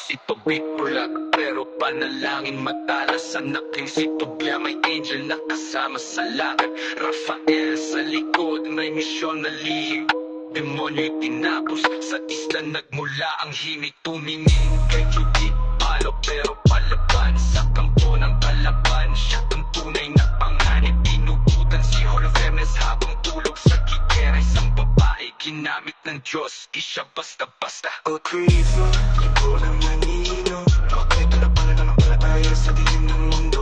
Si Toby bulag pero panalangin matalas. Anak si Tobia may angel na kasama sa lakad. Rafael sa likod may misyon na lihim. Demonyo'y tinapos sa isla nagmula ang himig. Tumingin kay Judy Palo pero palaban sa kampo ng kalaban. Siya ang tunay na panganib. Pinugutan si Holofernes habang tulog sa kikera. Isang babae ginamit ng Diyos, di siya basta-basta. O Cristo, ikaw lang nanino. Bakit na pala ng palataya sa dilim ng mundo?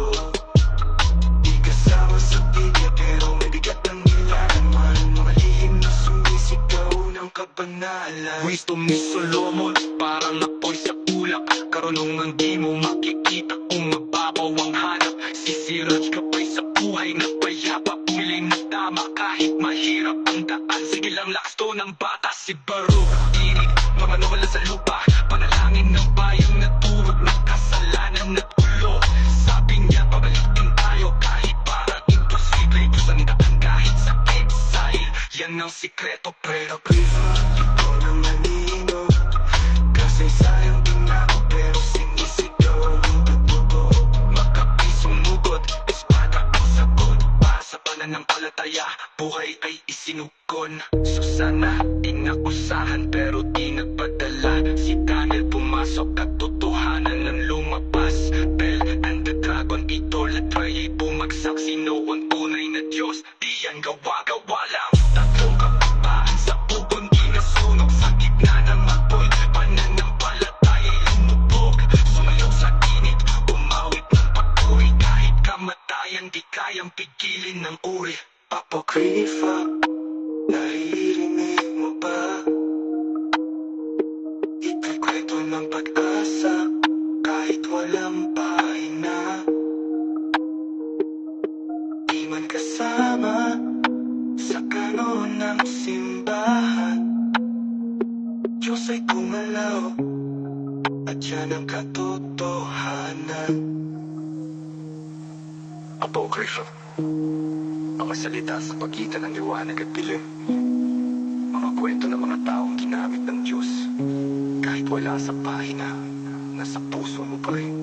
Di kasama sa Biblia pero may bigat ng nilalaman. Mga lihim na sumisigaw ng kabanalan. Wisdom ni Solomon, parang apoy sa ulap. Karunungan di mo makikita kung mababaw ang hanap. Sisiraj ka pa'y sa buhay na payapa. Piling na tama kahit mahirap ang daan. Sige lang, lakas to ng bata. Si Baruch, inig, mga nawala sa lupa. Panalangin ng bayang naturog ng kasalanan at ulo. Sabi niya, pabalikin tayo kahit parang imposible. Kusang daan kahit sa exile. Yan ang sikreto, pero Cristo, ikaw lang nanino. Kasaysayang tinako pero sinisigaw ang totoo. makapisong mugot, espada ang sagot. Para sa pananampalataya, buhay ay isinukon. Susana, inakusahan pero di nagpadala. Si Daniel pumasok at totohanan ng lumabas. Bell and the Dragon, idolatry ay bumagsak. Sino ang tunay na Diyos? Di yan gawa-gawa lang. Tatlong kapapaan sa pugon, di nasunog sa gitna ng apoy. Pananampalataya ay lumubog. Sumayaw sa init, umawit ng patuloy. Kahit kamatayan, di kayang pigilin ng uri. Apokrifa, naririnig mo ba? Ito'y kwento ng pag-asa kahit walang pahinga. Di man kasama sa kanon ng simbahan. Diyos ay gumalaw at yan ang katotohanan. Apokrifa, mga salita sa pagitan ng liwanag at dilim. Mga kwento ng mga taong ginamit ng Diyos. Kahit wala sa pahina, nasa puso mo pa rin.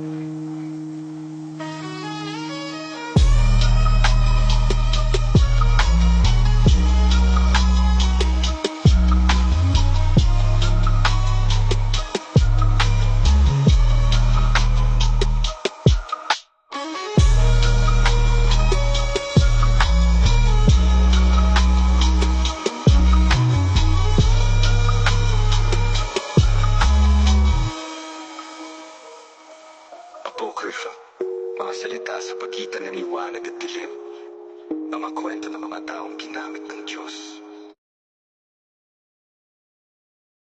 Apokrifa, mga salita sa pagitan ng liwanag at dilim. Mga kwento ng mga taong ginamit ng Diyos.